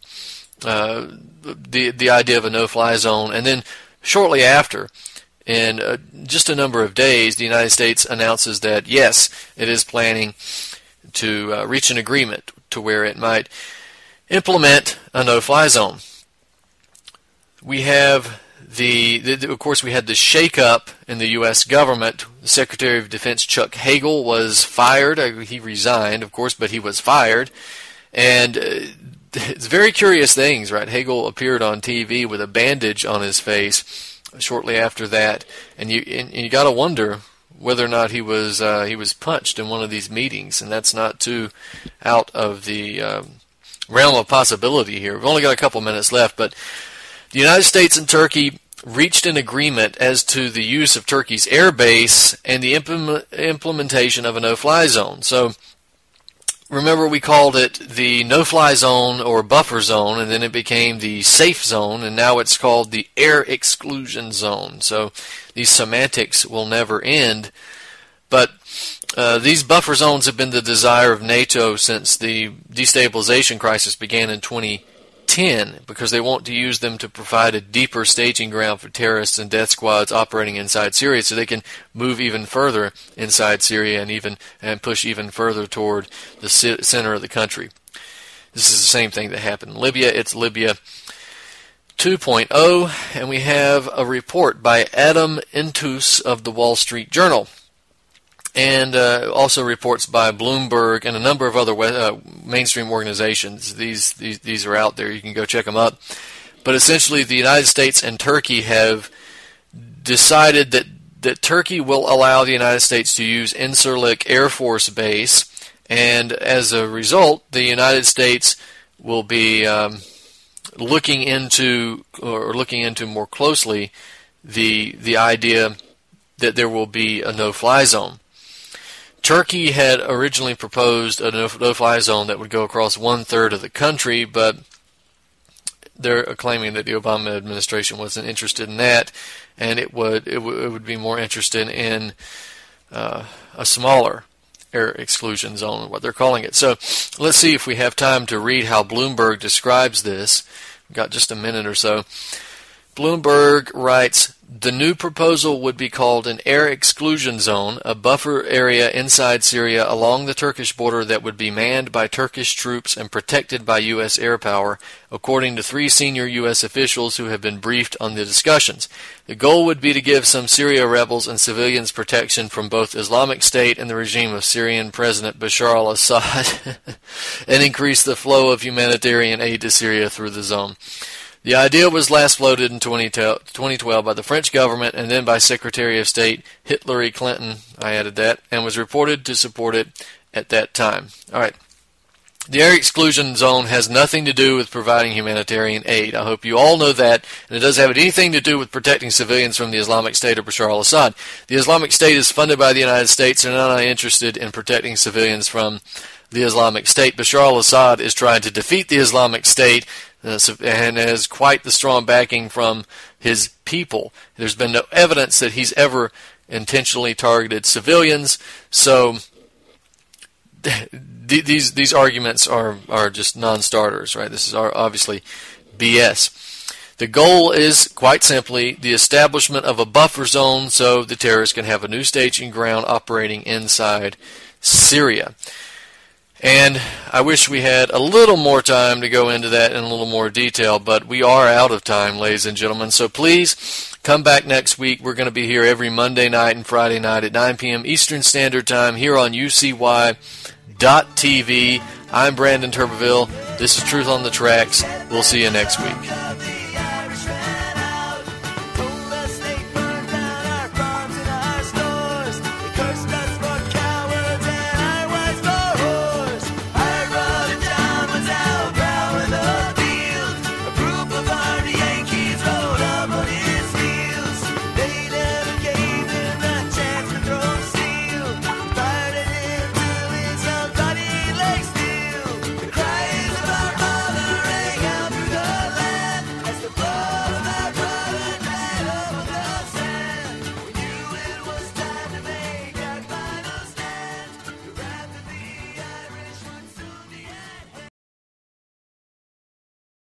the idea of a no-fly zone. And then shortly after, in just a number of days, the United States announces that, yes, it is planning to reach an agreement to where it might implement a no-fly zone. We have of course, we had the shake-up in the U.S. government. The Secretary of Defense, Chuck Hagel, was fired. He resigned, of course, but he was fired. And it's very curious things, right? Hagel appeared on TV with a bandage on his face shortly after that, and you got to wonder whether or not he was punched in one of these meetings, and that's not too out of the realm of possibility here. We've only got a couple minutes left, but the United States and Turkey reached an agreement as to the use of Turkey's air base and the implementation of a no-fly zone. So remember, we called it the no-fly zone or buffer zone, and then it became the safe zone, and now it's called the air exclusion zone. So these semantics will never end. But these buffer zones have been the desire of NATO since the destabilization crisis began in 2010, because they want to use them to provide a deeper staging ground for terrorists and death squads operating inside Syria, so they can move even further inside Syria and push even further toward the center of the country. This is the same thing that happened in Libya. It's Libya 2.0, and we have a report by Adam Intus of the Wall Street Journal, and also reports by Bloomberg and a number of other mainstream organizations. These are out there. You can go check them up. But essentially, the United States and Turkey have decided that Turkey will allow the United States to use Incirlik Air Force Base, and as a result, the United States will be looking into more closely the idea that there will be a no-fly zone. Turkey had originally proposed a no-fly zone that would go across 1/3 of the country, but they're claiming that the Obama administration wasn't interested in that, and it would be more interested in a smaller air exclusion zone, what they're calling it. So let's see if we have time to read how Bloomberg describes this. We've got just a minute or so. Bloomberg writes, the new proposal would be called an air exclusion zone, a buffer area inside Syria along the Turkish border that would be manned by Turkish troops and protected by U.S. air power, according to 3 senior U.S. officials who have been briefed on the discussions. The goal would be to give some Syria rebels and civilians protection from both Islamic State and the regime of Syrian President Bashar al-Assad and increase the flow of humanitarian aid to Syria through the zone. The idea was last floated in 2012 by the French government and then by Secretary of State Hillary Clinton, I added that, and was reported to support it at that time. All right. The air exclusion zone has nothing to do with providing humanitarian aid. I hope you all know that, and it doesn't have anything to do with protecting civilians from the Islamic State or Bashar al-Assad. The Islamic State is funded by the United States and are not interested in protecting civilians from the Islamic State. Bashar al-Assad is trying to defeat the Islamic State and has quite the strong backing from his people. There's been no evidence that he's ever intentionally targeted civilians, so these arguments are just non-starters, right? This is obviously BS. The goal is, quite simply, the establishment of a buffer zone so the terrorists can have a new staging ground operating inside Syria. And I wish we had a little more time to go into that in a little more detail, but we are out of time, ladies and gentlemen. So please come back next week. We're going to be here every Monday night and Friday night at 9 p.m. Eastern Standard Time here on UCY.TV. I'm Brandon Turbeville. This is Truth on the Tracks. We'll see you next week.